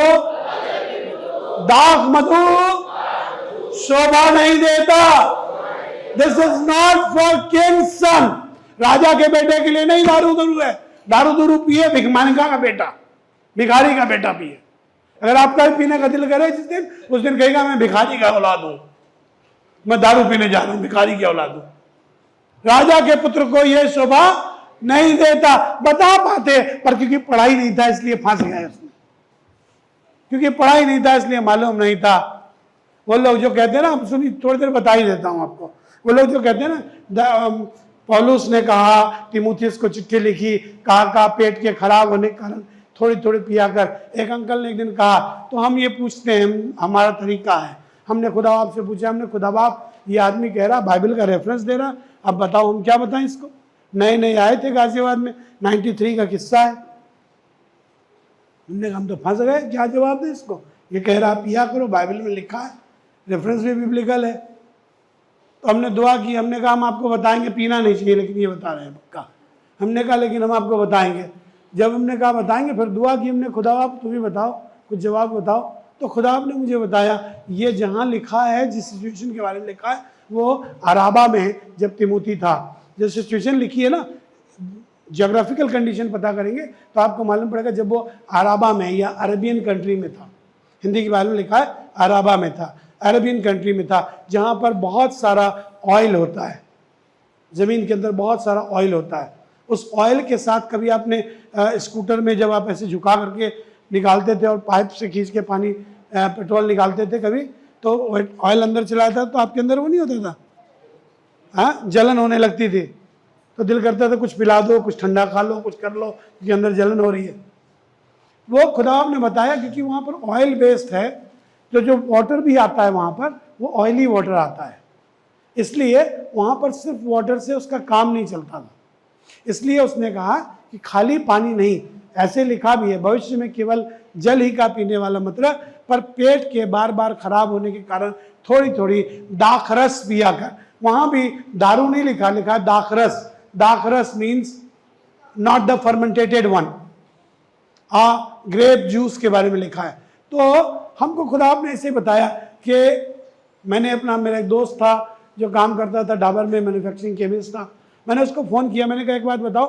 Speaker 1: दाख मधु शोभा नहीं देता। This is not for king son. राजा के बेटे के लिए नहीं दारू दरू है। दारू दूरू पिए भिखमानिका का बेटा, भिखारी का बेटा पिए। अगर आपका भी पीने का दिल करे जिस दिन, उस दिन कहेगा मैं भिखारी का औलाद हूं, मैं दारू पीने जा रहा हूं, भिखारी की औलाद हूं। राजा के पुत्र को यह शोभा नहीं देता। बता पाते पर क्योंकि पढ़ाई नहीं था इसलिए फंस गए उसमें। क्योंकि पढ़ाई नहीं था इसलिए मालूम नहीं था। वो लोग जो कहते हैं ना, सुनिए थोड़ी देर बता ही देता हूं आपको। वो लोग जो कहते हैं ना, पौलुस ने कहा तीमुथियुस को चिट्ठी लिखी, कहा पेट के खराब होने के कारण थोड़ी थोड़ी पिया कर। एक अंकल ने एक दिन कहा, तो हम ये पूछते हैं, हमारा तरीका है, हमने खुदा बाप से पूछा, हमने खुदा बाप ये आदमी कह रहा, बाइबल का रेफरेंस दे रहा, अब बताओ हम क्या बताएं इसको। नए नए आए थे गाजियाबाद में, 93 का किस्सा है। हमने हम तो फंस गए, क्या जवाब दें इसको। ये कह रहा पिया करो, बाइबल में लिखा है, रेफरेंस भी बिब्लिकल है। तो हमने दुआ की, हमने कहा हम आपको बताएंगे, पीना नहीं चाहिए, लेकिन ये बता रहे हैं पक्का। हमने कहा लेकिन हम आपको बताएंगे। जब हमने कहा बताएंगे, फिर दुआ की हमने, खुदा बाप तुम ही बताओ, कुछ जवाब बताओ। तो खुदा बाप ने मुझे बताया, ये जहाँ लिखा है, जिस सिचुएशन के बारे में लिखा है, वो अराबा में जब तिमोथी था, जो सिचुएशन लिखी है ना, ज्योग्राफिकल कंडीशन पता करेंगे तो आपको मालूम पड़ेगा, जब वो अराबा में या अरेबियन कंट्री में था। हिंदी के बारे में लिखा है अराबा में था, अरेबियन कंट्री में था, जहाँ पर बहुत सारा ऑयल होता है, ज़मीन के अंदर बहुत सारा ऑयल होता है। उस ऑयल के साथ कभी आपने स्कूटर में जब आप ऐसे झुका करके निकालते थे और पाइप से खींच के पानी पेट्रोल निकालते थे कभी, तो ऑयल अंदर चला था तो आपके अंदर वो नहीं होता था, हाँ, जलन होने लगती थी, तो दिल करता था कुछ पिला दो, कुछ ठंडा खा लो, कुछ कर लो, क्योंकि अंदर जलन हो रही है। वो खुदा ने बताया क्योंकि वहाँ पर ऑयल बेस्ड है, जो वाटर भी आता है वहाँ पर वो ऑयली वाटर आता है, इसलिए वहाँ पर सिर्फ वाटर से उसका काम नहीं चलता था। इसलिए उसने कहा कि खाली पानी नहीं, ऐसे लिखा भी है भविष्य में केवल जल ही का पीने वाला मतलब, पर पेट के बार बार खराब होने के कारण थोड़ी थोड़ी दाखरस पिया कर। वहाँ भी दारू नहीं लिखा, लिखा दाखरस। दाखरस means not the fermentated one, grape juice के बारे में लिखा है। तो हमको खुदा ने ऐसे बताया कि मैंने अपना, मेरा एक दोस्त था जो काम करता था डाबर में, मैन्युफैक्चरिंग केमिस्ट था, मैंने उसको फ़ोन किया, मैंने कहा एक बात बताओ,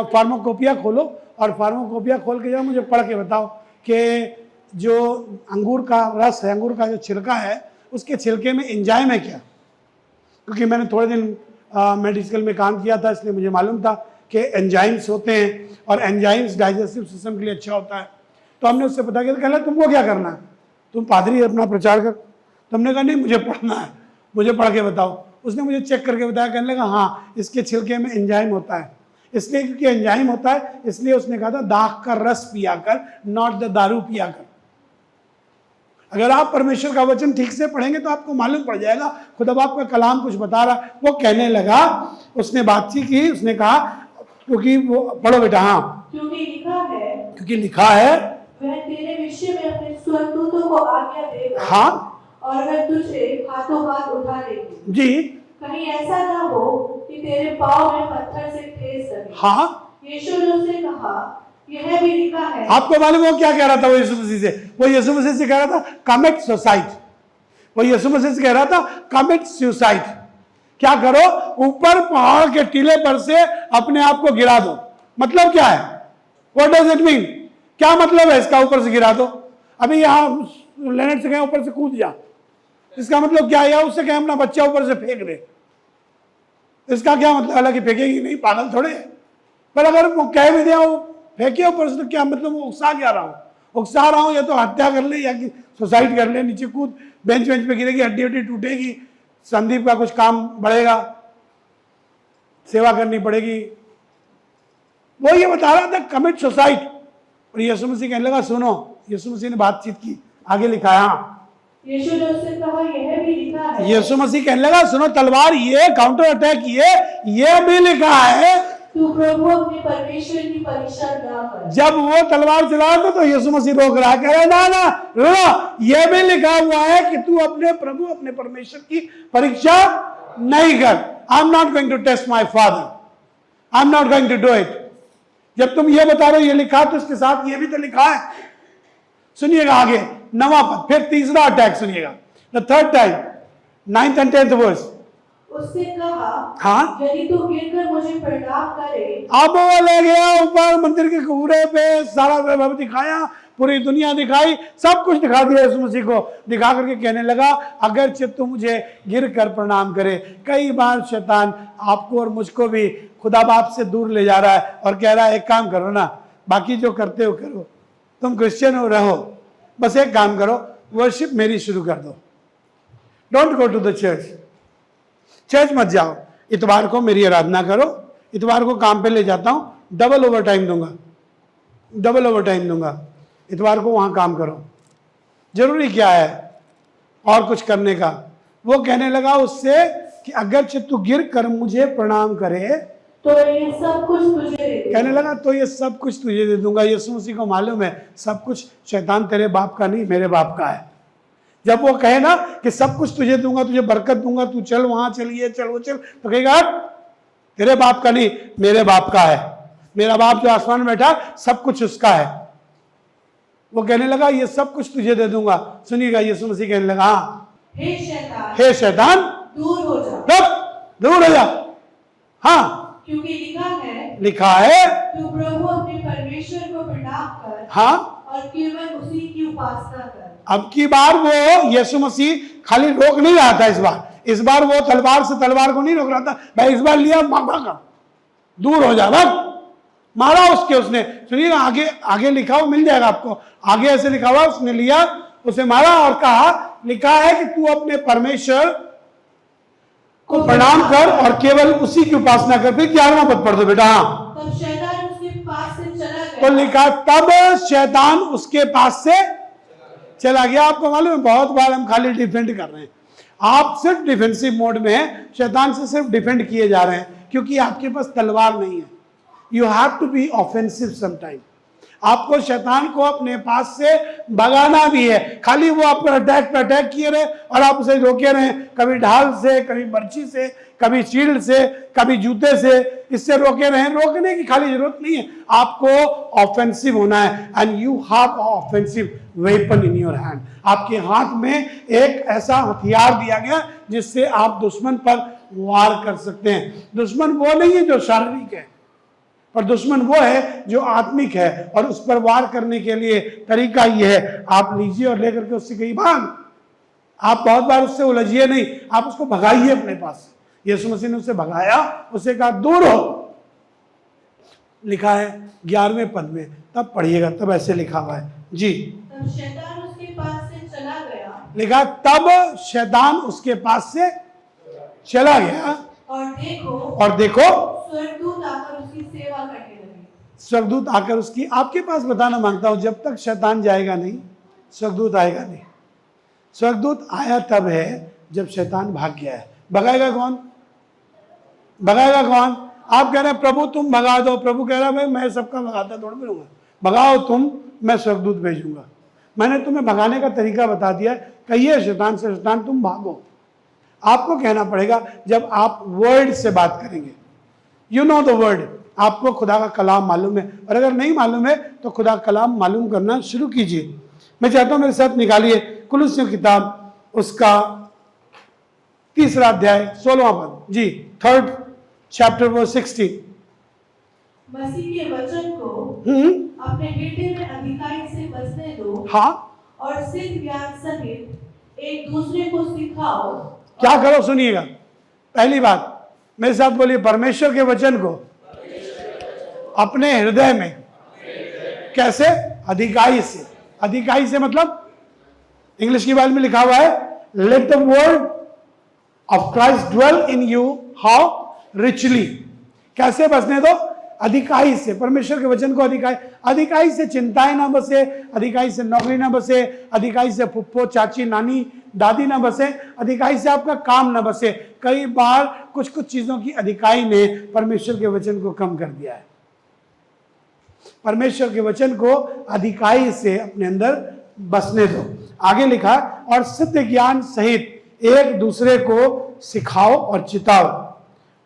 Speaker 1: फार्माकोपिया खोलो और फार्माकोपिया खोल के जाओ मुझे पढ़ के बताओ कि जो अंगूर का रस है, अंगूर का जो छिलका है, उसके छिलके में एंजाइम है क्या। क्योंकि मैंने थोड़े दिन मेडिकल में काम किया था, इसलिए मुझे मालूम था कि एंजाइम्स होते हैं और एंजाइम्स डाइजेस्टिव सिस्टम के लिए अच्छा होता है। तो हमने उससे पता किया, कहला तुमको क्या करना है, तुम पादरी अपना प्रचार कर। तो हमने कहा नहीं मुझे पढ़ना है, मुझे पढ़ के बताओ। उसने मुझे चेक करके बताया, कहने लगा हाँ इसके छिलके में एंजाइम होता है, इसलिए क्योंकि एंजाइम होता है इसलिए उसने कहा था दाख का रस पिया कर, नॉट द दारू पिया कर। अगर आप परमेश्वर का वचन ठीक से पढ़ेंगे तो आपको मालूम पड़ जाएगा खुदा बाप का कलाम कुछ बता रहा। वो कहने लगा, उसने बातचीत की, उसने कहा क्योंकि वो पढ़ो बेटा, हाँ,
Speaker 2: क्योंकि लिखा है
Speaker 1: क्योंकि लिखा है,
Speaker 2: वह तेरे विषय में अपने स्वर्गदूतों को आज्ञा देगा
Speaker 1: हाँ
Speaker 2: और वह तुझे हाथों हाथ उठा लेगी,
Speaker 1: जी,
Speaker 2: कहीं ऐसा ना हो कि तेरे पाँव में पत्थर से ठेस लगे।
Speaker 1: हाँ।
Speaker 2: यीशु ने उससे कहा, यह भी लिखा है।
Speaker 1: आपको मालूम है वो क्या कह रहा था? वो यीशु मसीह से, वो यीशु मसीह से कह रहा था कमिट सुसाइड। वो यीशु मसीह से कह रहा था कमिट सुसाइड। क्या करो? ऊपर पहाड़ के टीले पर से अपने आप को गिरा दो। मतलब क्या है? What does it mean? क्या मतलब है इसका? ऊपर से गिरा दो। अभी यहां लेनेट से कहें ऊपर से कूद जा, इसका मतलब क्या है? या उससे कहें अपना बच्चा ऊपर से फेंक दे, इसका क्या मतलब? हालांकि फेंकेगी नहीं, पागल थोड़े। पर अगर वो कह भी दिया वो फेंके ऊपर से, तो क्या मतलब? वो उकसा क्या रहा हूं? उकसा रहा हूं या तो हत्या कर ले या कि सुसाइड कर ले, नीचे कूद, बेंच पे गिरेगी, हड्डी हड्डी टूटेगी, संदीप का कुछ काम बढ़ेगा, सेवा करनी पड़ेगी। वो ये बता रहा था कमिट सुसाइड। और यीशु मसीह कहने लगा सुनो, यीशु मसीह ने बातचीत की, आगे लिखा है, हाँ।
Speaker 2: यीशु ने उससे कहा, यह भी लिखा है।
Speaker 1: यीशु मसीह कहने लगा सुनो, तलवार ये, काउंटर अटैक ये भी लिखा है,
Speaker 2: तू प्रभु अपने परमेश्वर की परीक्षा ना कर।
Speaker 1: जब वो तलवार चला रहा था तो यीशु मसीह रोक रहा है, कह रहा है ना ना रुको, ये भी लिखा हुआ है कि तू अपने प्रभु अपने परमेश्वर की परीक्षा नहीं कर। I am not going to test my father, I am not going to do it. जब तुम ये बता रहे हो ये लिखा, तो इसके साथ ये भी तो लिखा है। सुनिएगा आगे 9वां पद, फिर तीसरा अटैक सुनिएगा, the third time, 9th and 10th verse.
Speaker 2: उससे कहा,
Speaker 1: हाँ,
Speaker 2: यदि तू गिरकर मुझे प्रणाम करे।
Speaker 1: अब वो ले गया ऊपर मंदिर के कोहरे पे, सारा वैभव दिखाया, पूरी दुनिया दिखाई, सब कुछ दिखा दिया यीशु मसीह को। दिखा करके कहने लगा अगर तू मुझे गिर कर प्रणाम करे। कई बार शैतान आपको और मुझको भी खुदा बाप से दूर ले जा रहा है और कह रहा है एक काम करो ना, बाकी जो करते हो करो, तुम क्रिश्चियन हो रहो, बस एक काम करो, वर्शिप मेरी शुरू कर दो। Don't go to the church मत जाओ, इतवार को मेरी आराधना करो, इतवार को काम पे ले जाता हूं, डबल ओवर टाइम दूंगा, डबल ओवर टाइम दूंगा, इतवार को वहां काम करो। जरूरी क्या है और कुछ करने का? वो कहने लगा उससे कि अगर तू गिर कर मुझे प्रणाम करे
Speaker 2: तो ये सब कुछ तुझे दे दूंगा।
Speaker 1: कहने लगा तो ये सब कुछ तुझे दे दूंगा। यीशु मसीह को मालूम है सब कुछ शैतान तेरे बाप का नहीं, मेरे बाप का है। जब वो कहे ना कि सब कुछ तुझे दूंगा, तुझे बरकत दूंगा, तू चल वहां, चलिए चल वो चल, तो कहेगा तेरे बाप का नहीं, मेरे बाप का है। मेरा बाप जो आसमान में बैठा सब कुछ उसका है। वो कहने लगा ये सब कुछ तुझे दे दूंगा। सुनिएगा यीशु मसीह कहने लगा हे शैतान
Speaker 2: दूर हो जा,
Speaker 1: दूर हो जा। हाँ,
Speaker 2: क्योंकि
Speaker 1: लिखा है
Speaker 2: तू प्रभु अपने परमेश्वर को प्रणाम कर,
Speaker 1: हाँ,
Speaker 2: और केवल उसी की उपासना कर।
Speaker 1: अब की बार वो यीशु मसीह खाली रोक नहीं रहा था, इस बार वो तलवार से तलवार को नहीं रोक रहा था भाई। इस बार लिया भागा, दूर हो जा, भाग, मारा उसके। उसने सुनिए ना आगे, आगे लिखा हुआ मिल जाएगा आपको, आगे ऐसे लिखा हुआ, उसने लिया, उसे मारा और कहा, लिखा है कि तू अपने परमेश्वर को प्रणाम कर और केवल उसी की उपासना कर। फिर 11वां पद पढ़ दो बेटा। हाँ,
Speaker 2: तब शैतान उसके पास से चला गया।
Speaker 1: तो लिखा तब शैतान उसके पास से चला गया। आपको मालूम है बहुत बार हम खाली डिफेंड कर रहे हैं, आप सिर्फ डिफेंसिव मोड में हैं, शैतान से सिर्फ डिफेंड किए जा रहे हैं, क्योंकि आपके पास तलवार नहीं है। You have to be offensive sometime. आपको शैतान को अपने पास से भगाना भी है। खाली वो आप पर अटैक किए रहे और आप उसे रोके रहे, कभी ढाल से, कभी बर्छी से, कभी शील्ड से, कभी जूते से, इससे रोके रहे। रोकने की खाली जरूरत नहीं है, आपको ऑफेंसिव होना है। And you have offensive weapon in your hand. आपके हाथ में एक ऐसा हथियार दिया गया जिससे आप दुश्मन पर वार कर सकते हैं। दुश्मन वो नहीं है जो शारीरिक है, पर दुश्मन वो है जो आत्मिक है, और उस पर वार करने के लिए तरीका ये है, आप लीजिए और लेकर के उससे कहीं भाग। आप बहुत बार उससे उलझिए नहीं, आप उसको भगाइए अपने पास। यीशु मसीह ने उसे भगाया, उसे कहा दूर हो। लिखा है 11वें पद में, तब पढ़िएगा, तब ऐसे लिखा हुआ है जी।
Speaker 2: तब शैतान उसके पास से चला गया।
Speaker 1: लिखा तब शैतान उसके पास से चला गया, और देखो
Speaker 2: स्वर्गदूत आकर उसकी सेवा करने लगे।
Speaker 1: स्वर्गदूत आकर उसकी, आपके पास बताना मांगता हूं, जब तक शैतान जाएगा नहीं स्वर्गदूत आएगा नहीं। स्वर्गदूत आया तब है जब शैतान भाग गया है। भगाएगा कौन? भगाएगा कौन? आप कह रहे हैं प्रभु तुम भगा दो, प्रभु कह रहा है भाई मैं सबका भगाता थोड़ा फिरूंगा, भगाओ तुम, मैं स्वर्गदूत भेजूंगा। मैंने तुम्हें भगाने का तरीका बता दिया है, कहिए शैतान से शैतान तुम भागो। आपको कहना पड़ेगा जब आप वर्ड से बात करेंगे, यू नो द वर्ड, आपको खुदा का कलाम मालूम है, और अगर नहीं मालूम है तो खुदा का कलाम मालूम करना शुरू कीजिए। मैं चाहता हूं मेरे साथ निकालिए कुलुस्सियों की किताब, उसका 3 अध्याय 16वां पद जी, 3rd chapter verse 16।
Speaker 2: मसीह के वचन को अपने हृदय में अधिकारी से बसने दो,
Speaker 1: हाँ,
Speaker 2: और सिद्ध ज्ञान सहित एक दूसरे को सिखाओ।
Speaker 1: क्या करो सुनिएगा, पहली बात मेरे साथ बोलिए, परमेश्वर के वचन को अपने हृदय में, कैसे? अधिकाई से। अधिकाई से मतलब इंग्लिश की बाइबल में लिखा हुआ है, let the word of Christ dwell in you, how? Richly. कैसे बसने दो? अधिकाई से। परमेश्वर के वचन को अधिकाई, अधिकाई से चिंताएं ना बसे, अधिकाई से नौकरी ना बसे, अधिकाई से फुप्पो चाची नानी दादी ना बसे, अधिकाई से आपका काम ना बसे। कई बार कुछ कुछ चीजों की अधिकाई ने परमेश्वर के वचन को कम कर दिया है। परमेश्वर के वचन को अधिकाई से अपने अंदर बसने दो। आगे लिखा, और सिद्ध ज्ञान सहित एक दूसरे को सिखाओ और चिताओ,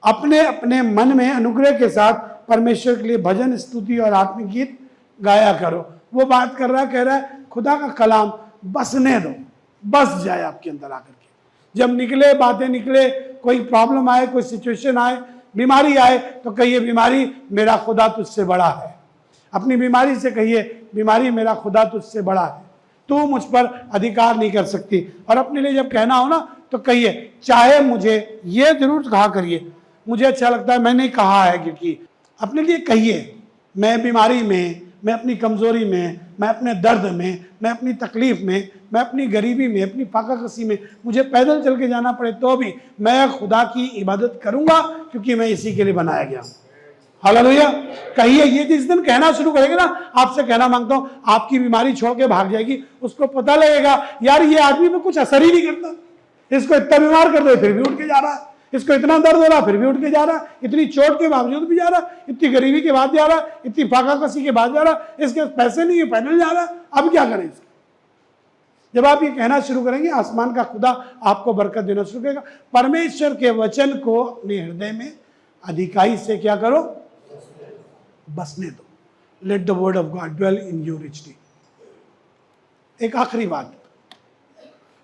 Speaker 1: अपने अपने मन में अनुग्रह के साथ परमेश्वर के लिए भजन, स्तुति और आत्मिक गीत गाया करो। वो बात कर रहा है, कह रहा है खुदा का कलाम बसने दो, बस जाए आपके अंदर आकर के। जब निकले, बातें निकले, कोई प्रॉब्लम आए, कोई सिचुएशन आए, बीमारी आए, तो कहिए बीमारी मेरा खुदा तुझसे बड़ा है। अपनी बीमारी से कहिए, बीमारी मेरा खुदा तुझसे बड़ा है, तू मुझ पर अधिकार नहीं कर सकती। और अपने लिए जब कहना हो ना तो कहिए, चाहे मुझे ये जरूर कहा करिए, मुझे अच्छा लगता है मैंने कहा है, क्योंकि अपने लिए कहिए, मैं बीमारी में, मैं अपनी कमजोरी में, मैं अपने दर्द में, मैं अपनी तकलीफ में, मैं अपनी गरीबी में, अपनी फाकाकसी में, मुझे पैदल चल के जाना पड़े तो भी मैं खुदा की इबादत करूंगा, क्योंकि मैं इसी के लिए बनाया गया हूं। हालेलुया। कहिए, ये जिस दिन कहना शुरू करेंगे ना, आपसे कहना मांगता हूं, आपकी बीमारी छोड़ के भाग जाएगी। उसको पता लगेगा यार ये आदमी में कुछ असर ही नहीं करता, इसको इतना बीमार कर दो फिर भी उठ के जा रहा है, इसको इतना दर्द हो रहा फिर भी उठ के जा रहा, इतनी चोट के बावजूद भी जा रहा, इतनी गरीबी के बाद जा रहा, इतनी फाकाकसी के बाद जा रहा, इसके पैसे नहीं है पैदल जा रहा, अब क्या करें इसका? जब आप ये कहना शुरू करेंगे, आसमान का खुदा आपको बरकत देना शुरू करेगा। परमेश्वर के वचन को अपने हृदय में अधिकाई से क्या करो? बसने दो। Let the word of God dwell in you richly. एक आखिरी बात,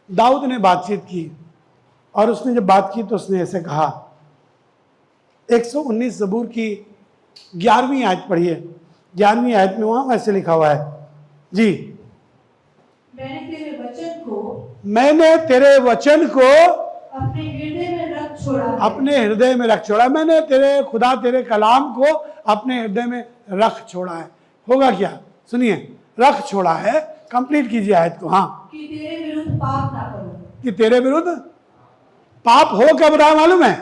Speaker 1: दाऊद ने बातचीत की, और उसने जब बात की तो उसने ऐसे कहा, 119 ज़बूर की 11वीं आयत पढ़िए। 11वीं आयत में वहां ऐसे लिखा हुआ है जी, मैंने तेरे वचन को
Speaker 2: अपने हृदय में रख छोड़ा,
Speaker 1: अपने हृदय में रख छोड़ा। मैंने तेरे खुदा तेरे कलाम को अपने हृदय में रख छोड़ा है। होगा क्या? सुनिए, रख छोड़ा है, कंप्लीट कीजिए आयत को। हाँ,
Speaker 2: कि तेरे विरुद्ध पाप ना करूं।
Speaker 1: कि तेरे विरुद्ध पाप हो कब रहा है मालूम है?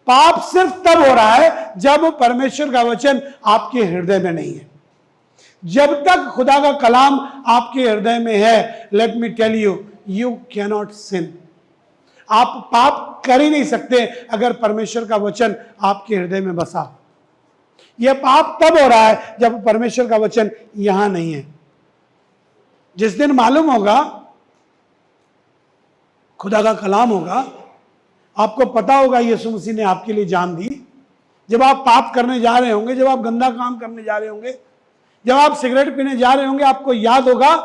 Speaker 1: पाप सिर्फ तब हो रहा है जब परमेश्वर का वचन आपके हृदय में नहीं है। जब तक खुदा का कलाम आपके हृदय में है, let me tell you, you can not sin. आप पाप कर ही नहीं सकते अगर परमेश्वर का वचन आपके हृदय में बसा। यह पाप तब हो रहा है जब परमेश्वर का वचन यहां नहीं है। जिस दिन मालूम होगा, खुदा का कलाम होगा, आपको पता होगा यीशु मसीह ने आपके लिए जान दी। जब आप पाप करने जा रहे होंगे, जब आप गंदा काम करने जा रहे होंगे, जब आप सिगरेट पीने जा रहे होंगे, आपको याद होगा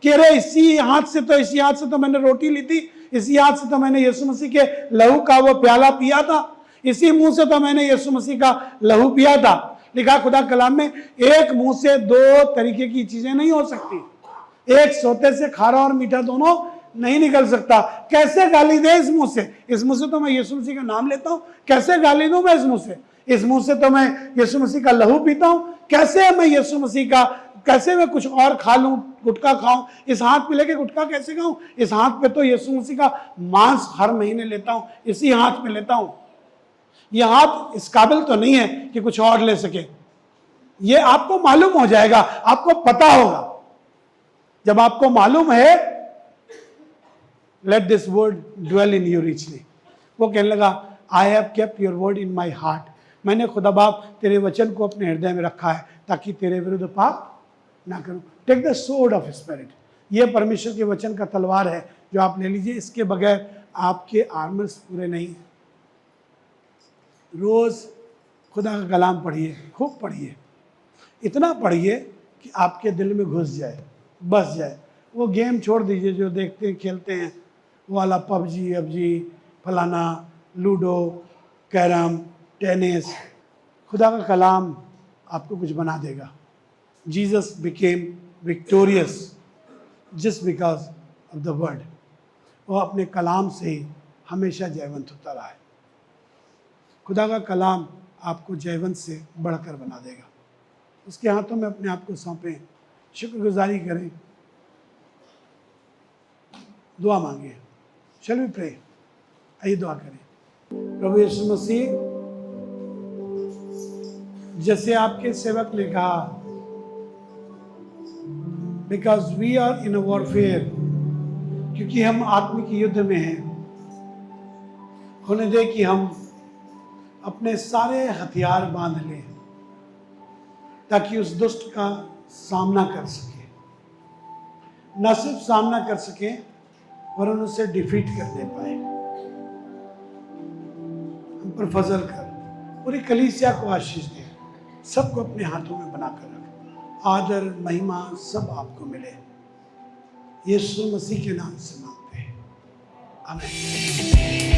Speaker 1: कि अरे इसी हाथ से तो मैंने रोटी ली थी, इसी हाथ से तो मैंने यीशु मसीह के लहू का वो प्याला पिया था, इसी मुंह से तो मैंने यीशु मसीह का लहू पिया था। लिखा खुदा कलाम में, एक मुंह से दो तरीके की चीजें नहीं हो सकती। एक सोते से खारा और मीठा दोनों नहीं निकल सकता। कैसे गाली दे इस मुंह से? इस मुंह से तो मैं यीशु मसीह का नाम लेता हूं, कैसे गाली दूं मैं इस मुंह से? इस मुंह से तो मैं यीशु मसीह का लहू पीता हूं, कैसे मैं यीशु मसीह का, कैसे मैं कुछ और खा लूं, गुटखा खाऊं? इस हाथ पे लेके गुटखा कैसे खाऊं? इस हाथ पे तो यीशु मसीह का मांस हर महीने लेता हूं, इसी हाथ में लेता हूं। यह हाथ इस काबिल तो नहीं है कि कुछ और ले सके। ये आपको मालूम हो जाएगा, आपको पता होगा। जब आपको मालूम है, let this word dwell in you richly. वो कहने लगा, I have kept your word in my heart. मैंने खुदा बाप तेरे वचन को अपने हृदय में रखा है ताकि तेरे विरुद्ध पाप ना करूं। Take the sword of spirit, ये परमेश्वर के वचन का तलवार है जो आप ले लीजिए। इसके बगैर आपके आर्मर्स पूरे नहीं हैं। रोज खुदा का कलाम पढ़िए, खूब पढ़िए, इतना पढ़िए कि आपके दिल में घुस जाए, बस जाए। वो गेम छोड़ दीजिए जो देखते हैं खेलते हैं, वो वाला पबजी अबजी फलाना, लूडो, कैरम, टेनिस। खुदा का कलाम आपको कुछ बना देगा। Jesus became victorious just because of the word. वो अपने कलाम से ही हमेशा जयवंत होता रहा है। खुदा का कलाम आपको जयवंत से बढ़कर बना देगा। उसके हाथों में अपने आप को सौंपें, शुक्रगुजारी करें, दुआ मांगिए। Shall we pray? आइए दुआ करें। प्रभु यीशु मसीह, जैसे आपके सेवक ने कहा, because we are in a warfare, क्योंकि हम आत्मिक युद्ध में हैं, होने दे कि हम अपने सारे हथियार बांध लें ताकि उस दुष्ट का सामना कर सके। न सिर्फ सामना कर सके वरन उसे डिफीट कर दे पाए। हम पर फजल कर, पूरी कलीसिया को आशीष दे, सबको अपने हाथों में बनाकर रख। आदर महिमा सब आपको मिले, यीशु मसीह के नाम से मांगते हैं, आमीन।